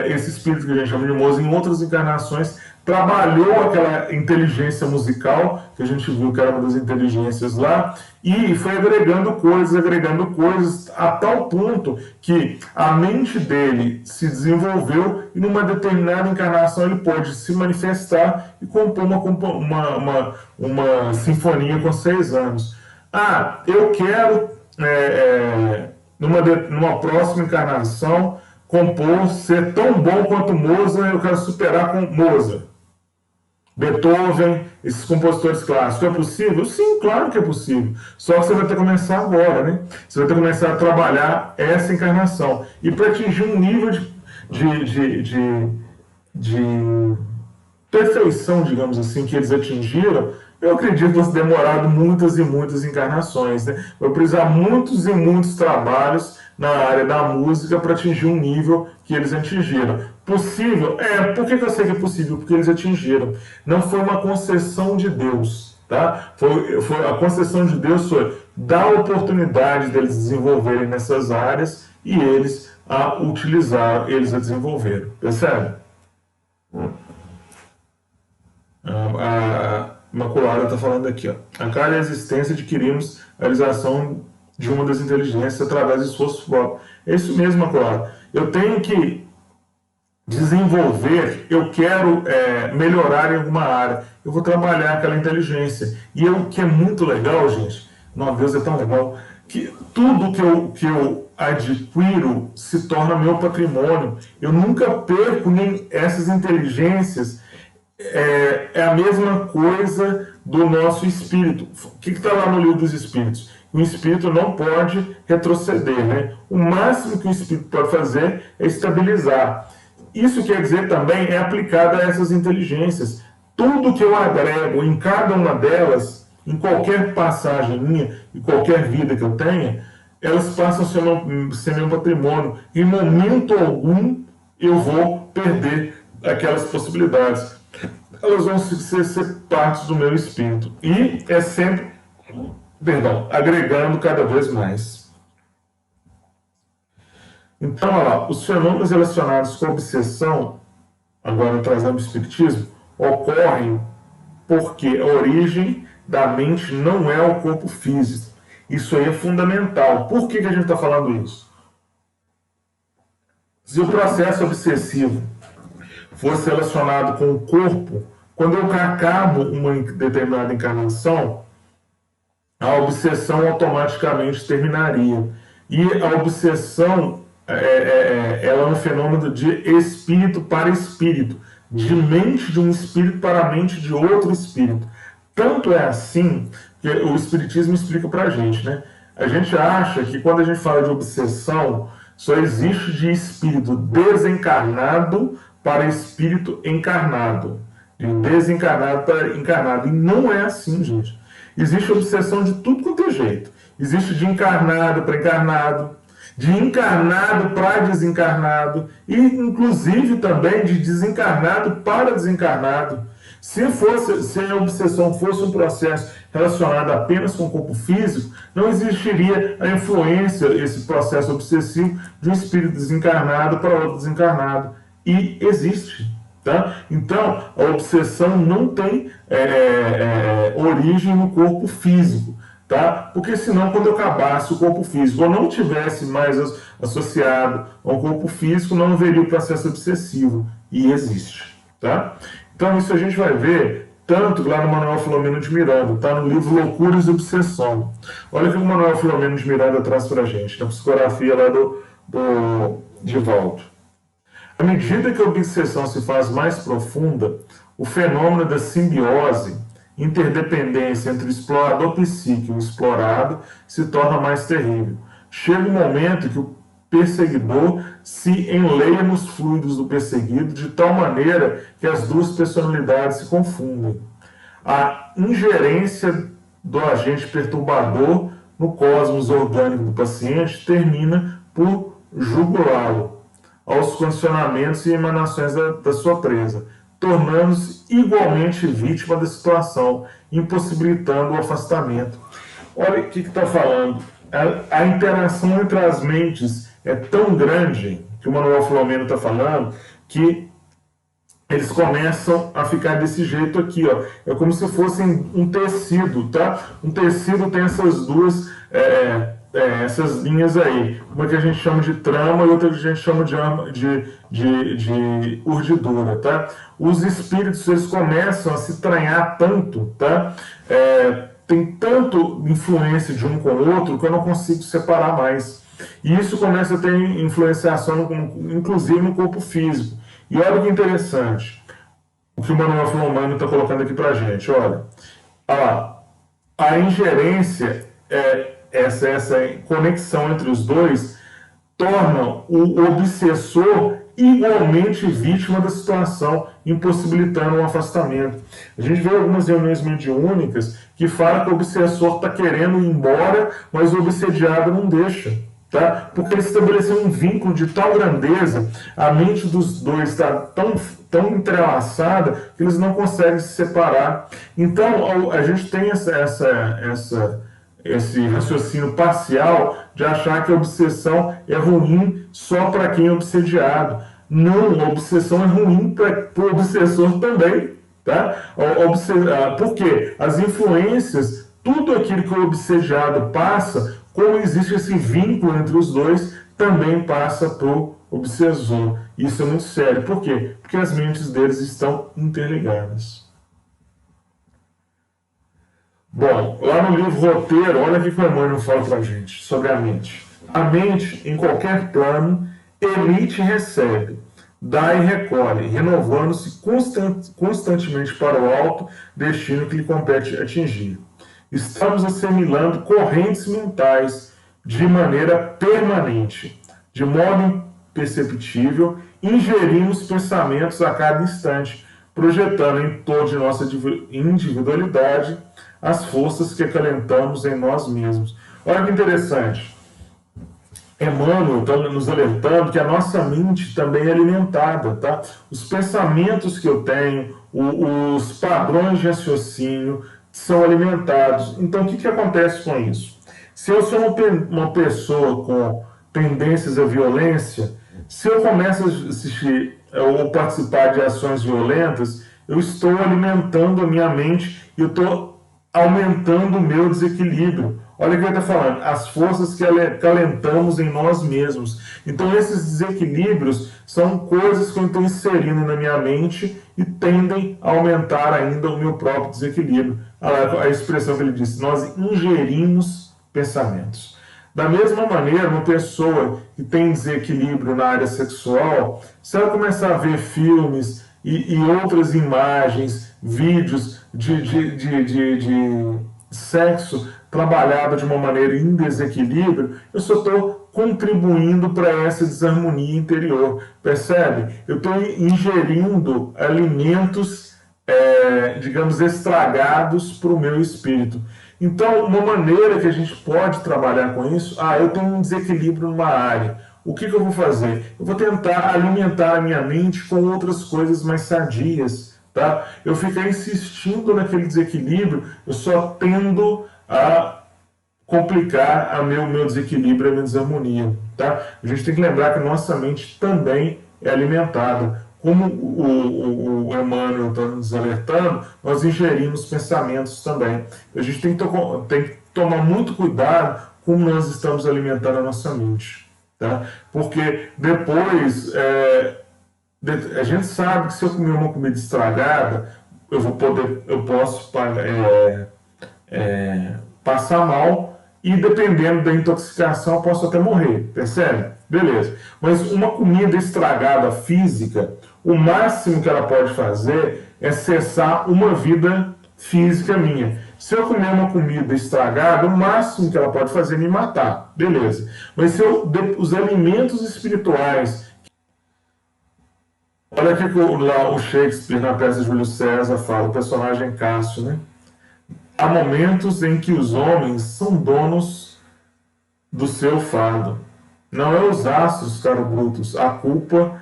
esse espírito que a gente chama de Mozart, em outras encarnações, trabalhou aquela inteligência musical, que a gente viu que era uma das inteligências lá, e foi agregando coisas, a tal ponto que a mente dele se desenvolveu e numa determinada encarnação ele pode se manifestar e compor uma sinfonia com 6 anos. Ah, eu quero, numa próxima encarnação, compor, ser tão bom quanto Mozart, eu quero superar com Mozart. Beethoven, esses compositores clássicos. É possível? Sim, claro que é possível. Só que você vai ter que começar agora, né? Você vai ter que começar a trabalhar essa encarnação. E para atingir um nível de perfeição, digamos assim, que eles atingiram, eu acredito que vai ser demorado muitas e muitas encarnações, né? Vai precisar muitos e muitos trabalhos na área da música para atingir um nível que eles atingiram. Possível? Por que eu sei que é possível? Porque eles atingiram. Não foi uma concessão de Deus, tá? A concessão de Deus foi dar a oportunidade deles desenvolverem nessas áreas e eles a utilizaram, eles a desenvolveram. Percebe? A Imaculada está falando aqui, ó. A cada existência adquirimos a realização de uma das inteligências através do esforço próprio. É isso mesmo, Imaculada. Eu tenho que desenvolver, eu quero melhorar em alguma área. Eu vou trabalhar aquela inteligência. E o que é muito legal, gente, nossa, Deus é tão legal, que tudo que eu adquiro se torna meu patrimônio. Eu nunca perco nem essas inteligências. É a mesma coisa do nosso espírito. O que está lá no livro dos espíritos? O espírito não pode retroceder, né? O máximo que o espírito pode fazer é estabilizar. Isso quer dizer também é aplicado a essas inteligências. Tudo que eu agrego em cada uma delas, em qualquer passagem minha, em qualquer vida que eu tenha, elas passam a ser meu patrimônio. Em momento algum eu vou perder aquelas possibilidades. Elas vão ser partes do meu espírito. E é sempre, agregando cada vez mais. Então, olha lá, os fenômenos relacionados com a obsessão, agora trazendo o espiritismo, ocorrem porque a origem da mente não é o corpo físico. Isso aí é fundamental. Por que a gente está falando isso? Se o processo obsessivo fosse relacionado com o corpo, quando eu acabo uma determinada encarnação, a obsessão automaticamente terminaria. E a obsessão ela é um fenômeno de espírito para espírito, de mente de um espírito para a mente de outro espírito. Tanto é assim que o Espiritismo explica para a gente, né? A gente acha que quando a gente fala de obsessão, só existe de espírito desencarnado para espírito encarnado. De desencarnado para encarnado. E não é assim, gente. Existe obsessão de tudo quanto é jeito. Existe de encarnado para encarnado, de encarnado para desencarnado, e inclusive também de desencarnado para desencarnado. Se a obsessão fosse um processo relacionado apenas com o corpo físico, não existiria a influência, esse processo obsessivo, de um espírito desencarnado para outro desencarnado. E existe. Tá? Então, a obsessão não tem origem no corpo físico. Tá? Porque senão, quando eu acabasse o corpo físico, ou não tivesse mais associado ao corpo físico, não haveria o processo obsessivo. E existe. Tá? Então, isso a gente vai ver Tanto que lá no Manuel Filomeno de Miranda, está no livro Loucuras e Obsessão. Olha o que o Manuel Filomeno de Miranda traz para a gente, na psicografia lá do Divaldo. À medida que a obsessão se faz mais profunda, o fenômeno da simbiose, interdependência entre o explorador psíquico e o explorado, se torna mais terrível. Chega um momento que o perseguidor se enleia nos fluidos do perseguido de tal maneira que as duas personalidades se confundem. A ingerência do agente perturbador no cosmos orgânico do paciente termina por jugulá-lo aos condicionamentos e emanações da sua presa, tornando-se igualmente vítima da situação, impossibilitando o afastamento. Olha o que está falando. A interação entre as mentes é tão grande, que o Manuel Filomeno está falando, que eles começam a ficar desse jeito aqui, ó. É como se fossem um tecido, tá? Um tecido tem essas duas, essas linhas aí. Uma que a gente chama de trama e outra que a gente chama de urdidura, tá? Os espíritos, eles começam a se estranhar tanto, tá? Tem tanto influência de um com o outro que eu não consigo separar mais. E isso começa a ter influenciação, inclusive no corpo físico. E olha que interessante, o que o Manuel Filomeno está colocando aqui para a gente. Olha, a ingerência, essa conexão entre os dois, torna o obsessor igualmente vítima da situação, impossibilitando um afastamento. A gente vê algumas reuniões mediúnicas que falam que o obsessor está querendo ir embora, mas o obsediado não deixa. Tá? Porque ele estabeleceu um vínculo de tal grandeza, a mente dos dois está tão entrelaçada que eles não conseguem se separar. Então a gente tem esse raciocínio parcial de achar que a obsessão é ruim só para quem é obsediado. Não, a obsessão é ruim para o obsessor também. Tá? Por quê? As influências, tudo aquilo que o obsediado passa, como existe esse vínculo entre os dois, também passa para o obsessor. Isso é muito sério. Por quê? Porque as mentes deles estão interligadas. Bom, lá no livro Roteiro, olha o que o Emmanuel fala para a gente sobre a mente. A mente, em qualquer plano, emite e recebe, dá e recolhe, renovando-se constantemente para o alto destino que lhe compete atingir. Estamos assimilando correntes mentais de maneira permanente, de modo imperceptível, ingerimos pensamentos a cada instante, projetando em torno de nossa individualidade as forças que acalentamos em nós mesmos. Olha que interessante. Emmanuel está nos alertando que a nossa mente também é alimentada, tá? Os pensamentos que eu tenho, os padrões de raciocínio são alimentados. Então, o que acontece com isso? Se eu sou uma pessoa com tendências à violência, se eu começo a assistir ou participar de ações violentas, eu estou alimentando a minha mente e eu estou aumentando o meu desequilíbrio. Olha o que ele está falando, as forças que acalentamos em nós mesmos. Então esses desequilíbrios são coisas que eu estou inserindo na minha mente e tendem a aumentar ainda o meu próprio desequilíbrio. A expressão que ele disse, nós ingerimos pensamentos. Da mesma maneira, uma pessoa que tem desequilíbrio na área sexual, se ela começar a ver filmes e outras imagens, vídeos de sexo trabalhado de uma maneira em desequilíbrio, eu só estou contribuindo para essa desarmonia interior, percebe? Eu estou ingerindo alimentos, digamos, estragados para o meu espírito. Então, uma maneira que a gente pode trabalhar com isso, eu tenho um desequilíbrio numa área. O que eu vou fazer? Eu vou tentar alimentar a minha mente com outras coisas mais sadias. Tá? Eu ficar insistindo naquele desequilíbrio, eu só tendo a complicar meu desequilíbrio, a minha desarmonia. Tá? A gente tem que lembrar que nossa mente também é alimentada. Como o Emmanuel está nos alertando, nós ingerimos pensamentos também. A gente tem que tomar muito cuidado como nós estamos alimentando a nossa mente. Tá? Porque depois... a gente sabe que se eu comer uma comida estragada, eu posso passar mal e, dependendo da intoxicação, eu posso até morrer, percebe? Beleza. Mas uma comida estragada física, o máximo que ela pode fazer é cessar uma vida física minha. Se eu comer uma comida estragada, o máximo que ela pode fazer é me matar, beleza. Mas se os alimentos espirituais, olha aqui que lá o Shakespeare, na peça de Júlio César, fala, o personagem Cássio, né? Há momentos em que os homens são donos do seu fado. Não é os astros, caro Brutus, a culpa,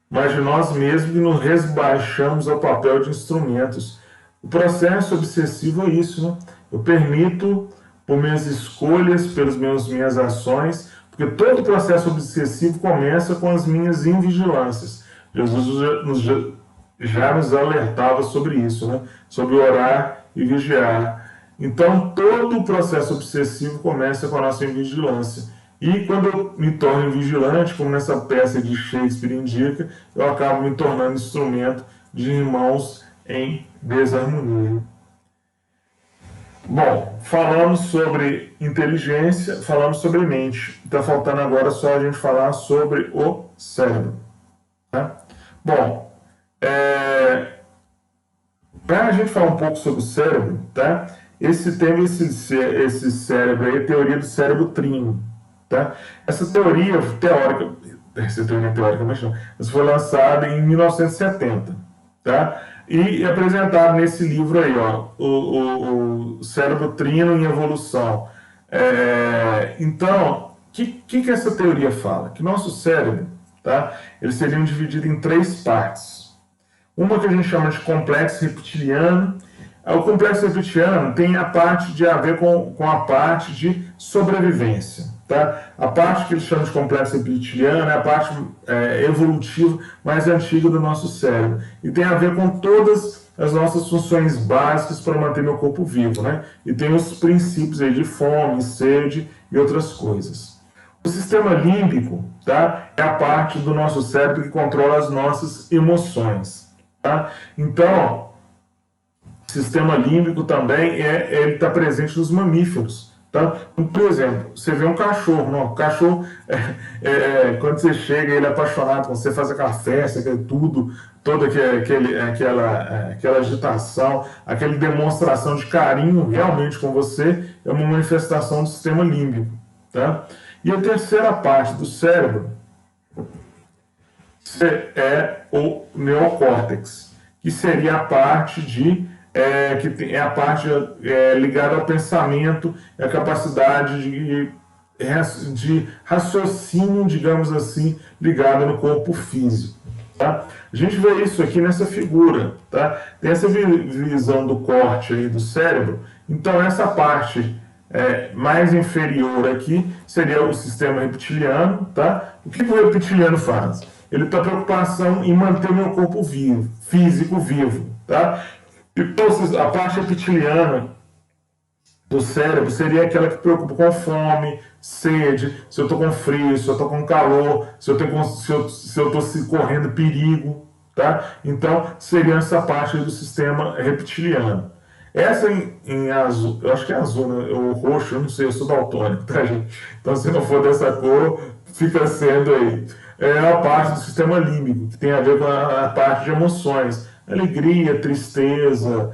mas de nós mesmos que nos rebaixamos ao papel de instrumentos. O processo obsessivo é isso, né? Eu permito, por minhas escolhas, pelas minhas ações, porque todo processo obsessivo começa com as minhas invigilâncias. Jesus já nos alertava sobre isso, né? Sobre orar e vigiar. Então, todo o processo obsessivo começa com a nossa invigilância. E quando eu me torno invigilante, como nessa peça de Shakespeare indica, eu acabo me tornando instrumento de irmãos em desarmonia. Bom, falamos sobre inteligência, falamos sobre mente. Está faltando agora só a gente falar sobre o cérebro. Tá? Bom, para a gente falar um pouco sobre o cérebro, tá? Teve esse cérebro aí, a teoria do cérebro trino. Tá? Essa teoria teórica, mas não, essa foi lançada em 1970, tá? E apresentado nesse livro aí, ó, o cérebro trino em evolução. Então, o que essa teoria fala? Que nosso cérebro, tá? Eles seriam divididos em 3 partes. Uma que a gente chama de complexo reptiliano. O complexo reptiliano tem a parte de a ver com a parte de sobrevivência. Tá? A parte que eles chamam de complexo reptiliano é a parte evolutiva mais antiga do nosso cérebro. E tem a ver com todas as nossas funções básicas para manter meu corpo vivo. Né? E tem os princípios aí de fome, sede e outras coisas. O sistema límbico, tá? É a parte do nosso cérebro que controla as nossas emoções. Tá? Então, o sistema límbico também ele está presente nos mamíferos. Tá? Por exemplo, você vê um cachorro, não? O cachorro, quando você chega, ele é apaixonado, quando você faz aquela festa, toda aquela agitação, aquela demonstração de carinho realmente com você, é uma manifestação do sistema límbico. Tá? E a terceira parte do cérebro é o neocórtex, que seria a parte que é a parte ligada ao pensamento, é a capacidade de raciocínio, digamos assim, ligada no corpo físico. Tá? A gente vê isso aqui nessa figura. Tá? Tem essa visão do corte aí do cérebro. Então, essa parte mais inferior aqui seria o sistema reptiliano. Tá? O que o reptiliano faz? Ele tem preocupação em manter o meu corpo vivo, físico vivo. Tá? Então, a parte reptiliana do cérebro seria aquela que preocupa com fome, sede, se eu estou com frio, se eu estou com calor, se eu estou correndo perigo. Tá? Então, seria essa parte do sistema reptiliano. Essa em azul, eu acho que é azul, né? O roxo, eu não sei, eu sou daltônico, tá, gente? Então, se não for dessa cor, fica sendo aí. É a parte do sistema límbico, que tem a ver com a parte de emoções. Alegria, tristeza,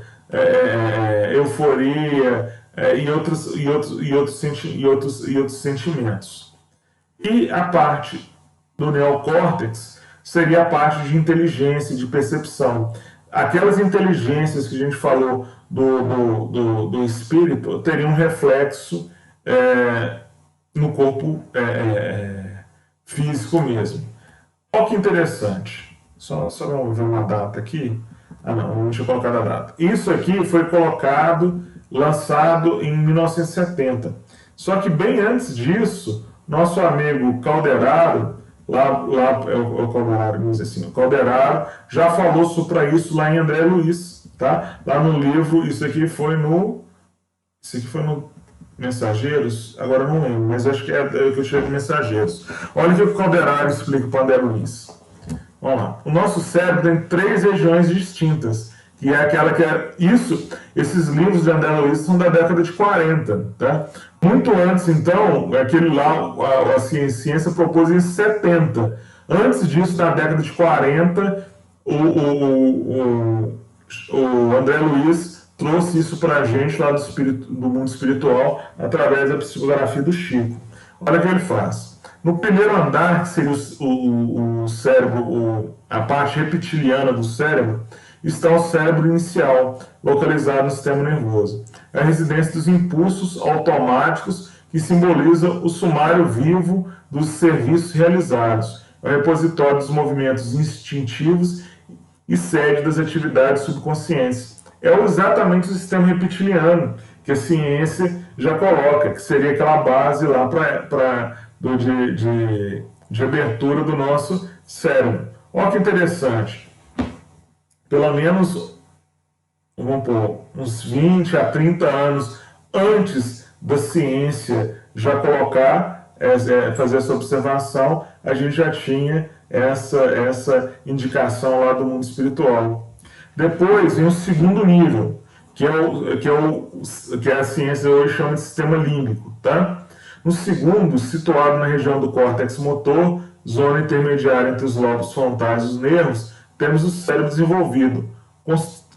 euforia e outros sentimentos. E a parte do neocórtex seria a parte de inteligência, de percepção. Aquelas inteligências que a gente falou do espírito teriam um reflexo no corpo físico mesmo. Olha que interessante. Só vamos ver uma data aqui. Não, deixa eu colocar a data. Isso aqui foi lançado em 1970. Só que bem antes disso, nosso amigo Calderaro, Calderaro já falou sobre isso lá em André Luiz, tá? Lá no livro, isso aqui foi no Mensageiros, agora eu não lembro, mas acho que é que eu chego em Mensageiros. Olha o que o Calderaro explica para André Luiz. Vamos lá. O nosso cérebro tem 3 regiões distintas, que é aquela que é isso. Esses livros de André Luiz são da década de 40, tá? Muito antes, então, aquele lá, a ciência propôs em 70. Antes disso, na década de 40, o André Luiz trouxe isso para a gente lá do mundo espiritual através da psicografia do Chico. Olha o que ele faz. No primeiro andar, que seria o cérebro, a parte reptiliana do cérebro, está o cérebro inicial, localizado no sistema nervoso. É a residência dos impulsos automáticos que simboliza o sumário vivo dos serviços realizados. É o repositório dos movimentos instintivos e sede das atividades subconscientes. É exatamente o sistema reptiliano que a ciência já coloca, que seria aquela base lá de abertura do nosso cérebro. Olha que interessante. Pelo menos, vamos pôr, uns 20 a 30 anos antes da ciência já colocar, fazer essa observação, a gente já tinha essa indicação lá do mundo espiritual. Depois vem o segundo nível, que a ciência hoje chama de sistema límbico, tá? No segundo, situado na região do córtex motor, zona intermediária entre os lobos frontais e os nervos, temos o cérebro desenvolvido,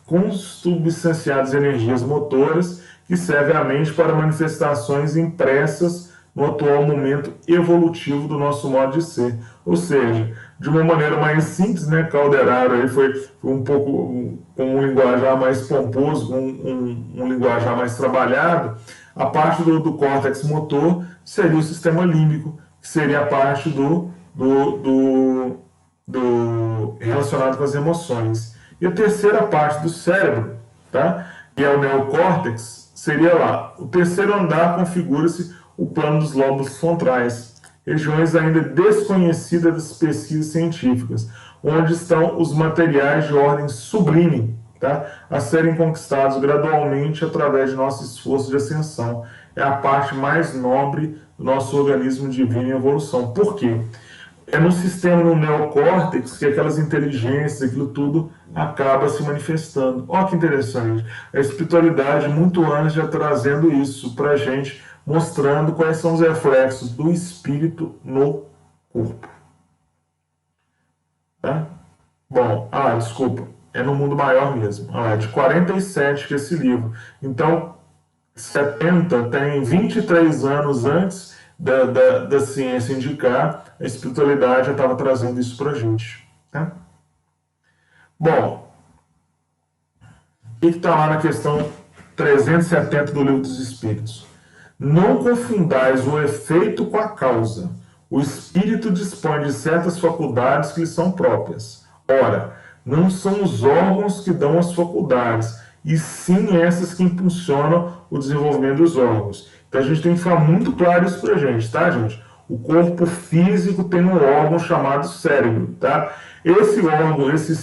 consubstanciado de energias motoras que servem à mente para manifestações impressas no atual momento evolutivo do nosso modo de ser. Ou seja, de uma maneira mais simples, né, Calderaro aí foi um pouco com um linguajar mais pomposo, com um linguajar mais trabalhado. A parte do córtex motor seria o sistema límbico, que seria a parte relacionado com as emoções. E a terceira parte do cérebro, tá, que é o neocórtex, seria lá. O terceiro andar configura-se o plano dos lobos frontais, regiões ainda desconhecidas das pesquisas científicas, onde estão os materiais de ordem sublime, tá, a serem conquistados gradualmente através de nosso esforço de ascensão. É a parte mais nobre do nosso organismo divino em evolução. Por quê? É no sistema, no neocórtex, que aquelas inteligências, aquilo tudo acaba se manifestando. Olha que interessante. A espiritualidade, muito antes, já trazendo isso para a gente, mostrando quais são os reflexos do espírito no corpo. Tá? Bom, desculpa, é no mundo maior mesmo. É de 47 que é esse livro. Então, 70 tem 23 anos antes da ciência indicar, a espiritualidade já estava trazendo isso para a gente. Tá? Bom, o que está lá na questão 370 do Livro dos Espíritos? Não confundais o efeito com a causa. O espírito dispõe de certas faculdades que lhe são próprias. Ora, não são os órgãos que dão as faculdades, e sim essas que impulsionam o desenvolvimento dos órgãos. Então a gente tem que ficar muito claro isso pra gente, tá, gente? O corpo físico tem um órgão chamado cérebro, tá? Esse órgão, esse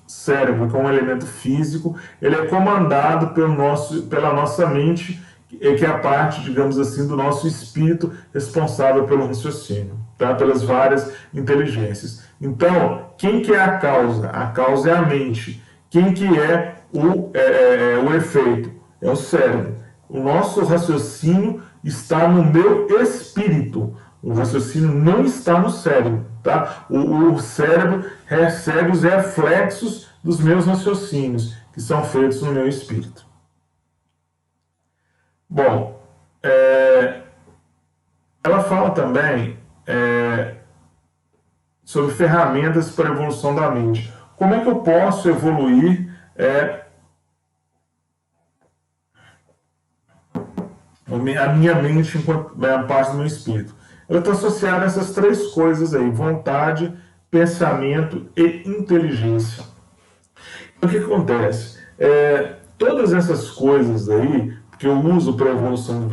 cérebro, que é um elemento físico, ele é comandado pela nossa mente, que é a parte, digamos assim, do nosso espírito responsável pelo raciocínio, tá? Pelas várias inteligências. Então, quem que é a causa? A causa é a mente. Quem que é o efeito? É o cérebro. O nosso raciocínio está no meu espírito. O raciocínio não está no cérebro, tá? O cérebro recebe os reflexos dos meus raciocínios, que são feitos no meu espírito. Bom, ela fala também sobre ferramentas para a evolução da mente. Como é que eu posso evoluir a minha mente enquanto a parte do meu espírito? Ela está associada a essas três coisas aí: vontade, pensamento e inteligência. O que acontece? Todas essas coisas aí que eu uso para evolução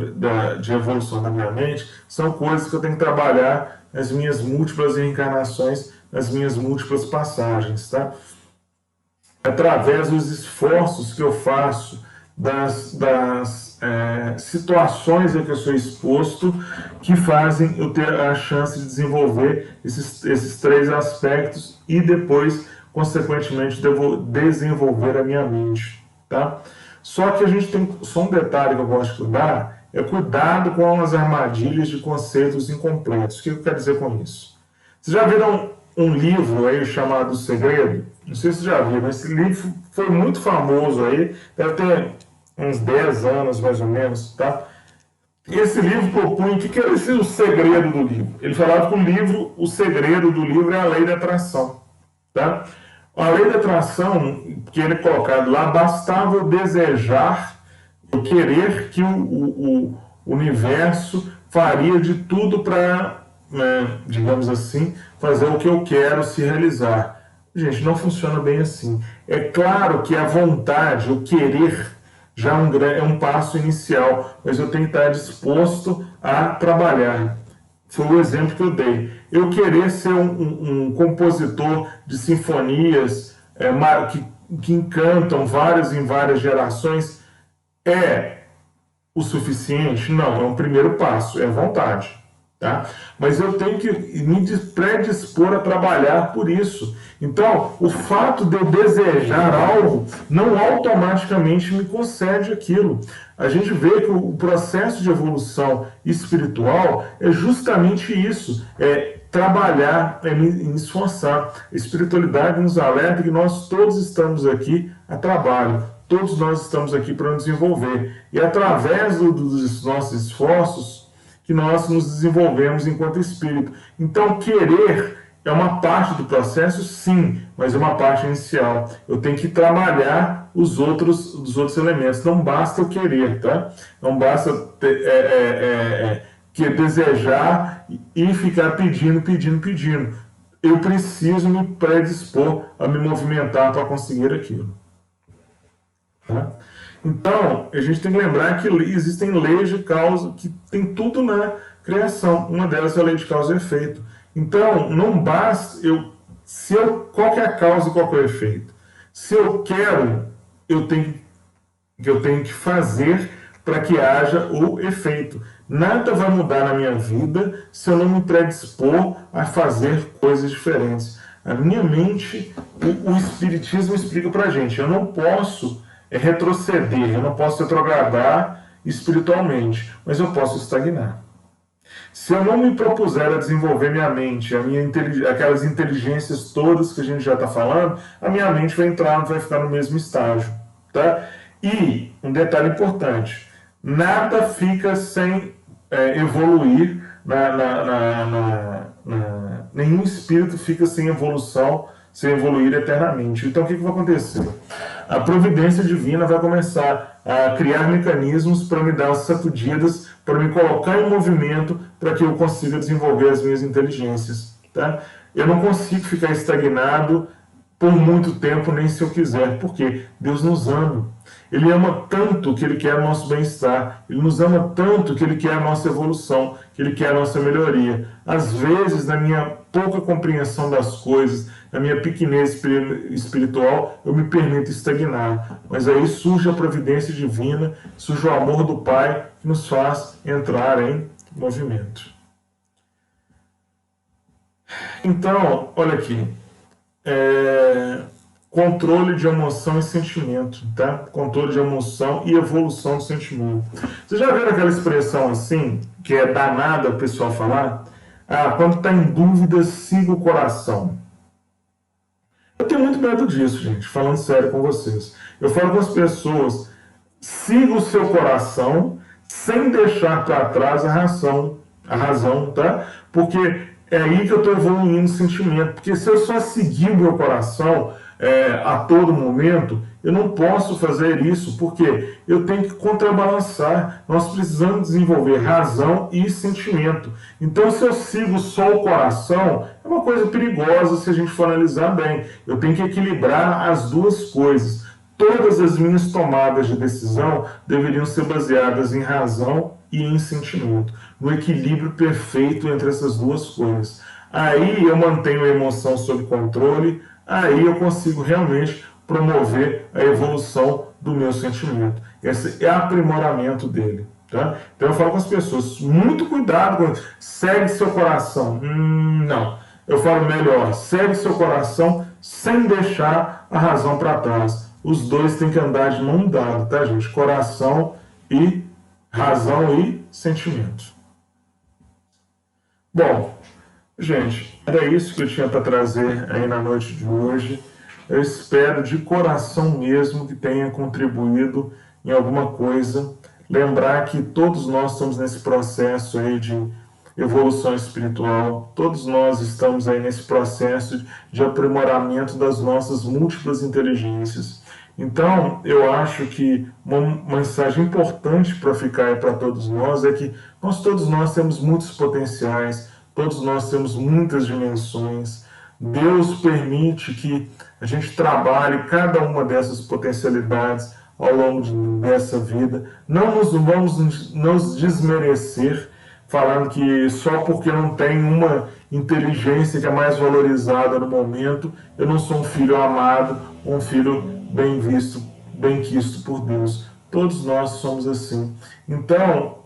de evolução da minha mente são coisas que eu tenho que trabalhar nas minhas múltiplas reencarnações, nas minhas múltiplas passagens, tá? Através dos esforços que eu faço, das situações em que eu sou exposto, que fazem eu ter a chance de desenvolver esses três aspectos e depois consequentemente desenvolver a minha mente, tá? Só que a gente tem só um detalhe que eu gosto de dar, é cuidado com as armadilhas de conceitos incompletos. O que eu quero dizer com isso? Vocês já viram um livro aí chamado O Segredo? Não sei se vocês já viram, esse livro foi muito famoso aí, deve ter uns 10 anos mais ou menos, tá? Esse livro propunha, o que era esse o segredo do livro? Ele falava que o segredo do livro é a lei da atração, tá? A lei da atração, que ele é colocado lá, bastava eu desejar, eu querer que o universo faria de tudo para, digamos assim, fazer o que eu quero se realizar. Gente, não funciona bem assim. É claro que a vontade, o querer, já é um passo inicial, mas eu tenho que estar disposto a trabalhar. Foi o exemplo que eu dei. Eu querer ser um compositor de sinfonias que encantam várias em várias gerações é o suficiente? Não, é um primeiro passo, é vontade. Tá? Mas eu tenho que me predispor a trabalhar por isso. Então, o fato de eu desejar algo não automaticamente me concede aquilo. A gente vê que o processo de evolução espiritual é justamente isso, é trabalhar, é me esforçar. A espiritualidade nos alerta que nós todos estamos aqui a trabalho, todos nós estamos aqui para nos desenvolver. E através dos nossos esforços, que nós nos desenvolvemos enquanto espírito. Então, querer é uma parte do processo, sim, mas é uma parte inicial. Eu tenho que trabalhar os outros elementos. Não basta eu querer, tá? Não basta que desejar e ficar pedindo. Eu preciso me predispor a me movimentar para conseguir aquilo. Tá? Então, a gente tem que lembrar que existem leis de causa, que tem tudo na criação. Uma delas é a lei de causa e efeito. Então, não basta qual que é a causa e qual que é o efeito. Se eu quero, eu tenho que fazer para que haja o efeito. Nada vai mudar na minha vida se eu não me predispor a fazer coisas diferentes. A minha mente, o Espiritismo explica para a gente, eu não posso retroceder, eu não posso retrogradar espiritualmente, mas eu posso estagnar. Se eu não me propuser a desenvolver minha mente, aquelas inteligências todas que a gente já está falando, a minha mente vai ficar no mesmo estágio. Tá? E, um detalhe importante, nada fica sem evoluir, nenhum espírito fica sem evolução, sem evoluir eternamente. Então, o que vai acontecer? A providência divina vai começar a criar mecanismos para me dar as sacudidas, para me colocar em movimento, para que eu consiga desenvolver as minhas inteligências. Tá? Eu não consigo ficar estagnado por muito tempo, nem se eu quiser, porque Deus nos ama. Ele ama tanto que Ele quer o nosso bem-estar. Ele nos ama tanto que Ele quer a nossa evolução, que Ele quer a nossa melhoria. Às vezes, na minha pouca compreensão das coisas, na minha pequenez espiritual, eu me permito estagnar. Mas aí surge a providência divina, surge o amor do Pai, que nos faz entrar em movimento. Então, olha aqui. Controle de emoção e sentimento, tá? Controle de emoção e evolução do sentimento. Vocês já viram aquela expressão assim, que é danada o pessoal falar? Quando está em dúvida, siga o coração. Eu tenho muito medo disso, gente, falando sério com vocês. Eu falo com as pessoas, siga o seu coração, sem deixar para trás a razão, tá? Porque é aí que eu estou evoluindo o sentimento. Porque se eu só seguir o meu coração a todo momento, eu não posso fazer isso, porque eu tenho que contrabalançar. Nós precisamos desenvolver razão e sentimento. Então, se eu sigo só o coração, é uma coisa perigosa se a gente for analisar bem. Eu tenho que equilibrar as duas coisas. Todas as minhas tomadas de decisão deveriam ser baseadas em razão e em sentimento, no equilíbrio perfeito entre essas duas coisas. Aí eu mantenho a emoção sob controle, aí eu consigo realmente promover a evolução do meu sentimento. Esse é aprimoramento dele. Tá? Então eu falo com as pessoas, muito cuidado, segue seu coração. Não. Eu falo melhor, segue seu coração sem deixar a razão para trás. Os dois têm que andar de mão dada, tá, gente? Coração e razão e sentimento. Bom, gente, era isso que eu tinha para trazer aí na noite de hoje. Eu espero de coração mesmo que tenha contribuído em alguma coisa. Lembrar que todos nós estamos nesse processo aí de evolução espiritual, todos nós estamos aí nesse processo de aprimoramento das nossas múltiplas inteligências. Então, eu acho que uma mensagem importante para ficar aí para todos nós é que todos nós temos muitos potenciais, todos nós temos muitas dimensões. Deus permite que a gente trabalhe cada uma dessas potencialidades ao longo dessa vida. Não vamos nos desmerecer, falando que só porque não tem uma inteligência que é mais valorizada no momento, eu não sou um filho amado, um filho bem visto, bem quisto por Deus. Todos nós somos assim. Então,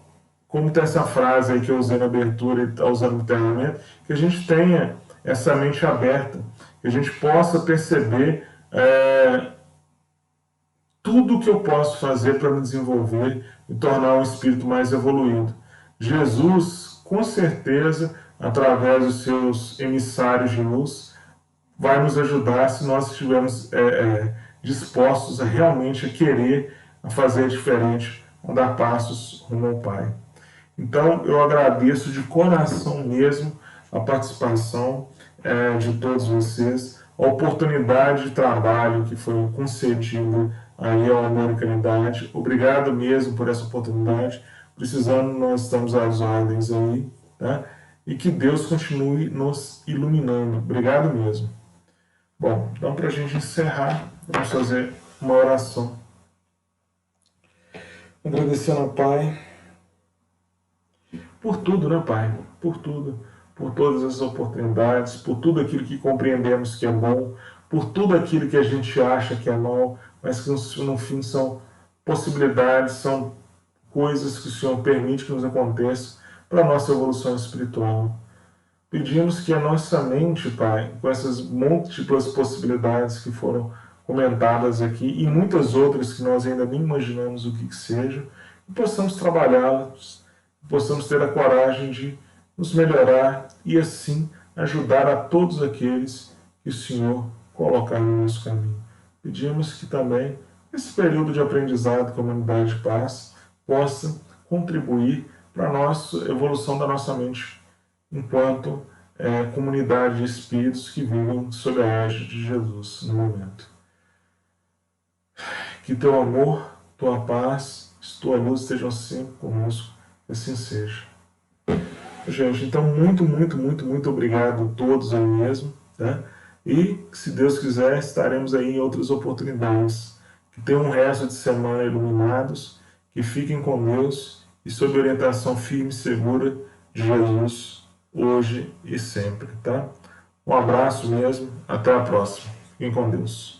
como tem essa frase aí que eu usei na abertura e está usando internamente, que a gente tenha essa mente aberta, que a gente possa perceber tudo que eu posso fazer para me desenvolver e tornar um espírito mais evoluído. Jesus, com certeza, através dos seus emissários de luz, vai nos ajudar se nós estivermos dispostos a realmente a querer a fazer diferente, a dar passos rumo ao Pai. Então, eu agradeço de coração mesmo a participação de todos vocês, a oportunidade de trabalho que foi concedida aí à Americanidade. Obrigado mesmo por essa oportunidade. Precisando, nós estamos às ordens aí, tá? E que Deus continue nos iluminando. Obrigado mesmo. Bom, então para a gente encerrar, vamos fazer uma oração. Agradecendo ao Pai por tudo, né, Pai? Por tudo. Por todas as oportunidades, por tudo aquilo que compreendemos que é bom, por tudo aquilo que a gente acha que é mal, mas que no fim são possibilidades, são coisas que o Senhor permite que nos aconteçam para a nossa evolução espiritual. Pedimos que a nossa mente, Pai, com essas múltiplas possibilidades que foram comentadas aqui e muitas outras que nós ainda nem imaginamos o que sejam, possamos trabalhá-las, possamos ter a coragem de nos melhorar e assim ajudar a todos aqueles que o Senhor colocar no nosso caminho. Pedimos que também esse período de aprendizado que a humanidade passa possa contribuir para a nossa evolução da nossa mente enquanto comunidade de espíritos que vivem sob a égide de Jesus no momento. Que teu amor, tua paz, tua luz estejam sempre conosco, que assim seja. Gente, então muito obrigado a todos aí mesmo, tá? E, se Deus quiser, estaremos aí em outras oportunidades. Que tenham um resto de semana iluminados, que fiquem com Deus e sob orientação firme e segura de Jesus, hoje e sempre, tá? Um abraço mesmo, até a próxima. Fiquem com Deus.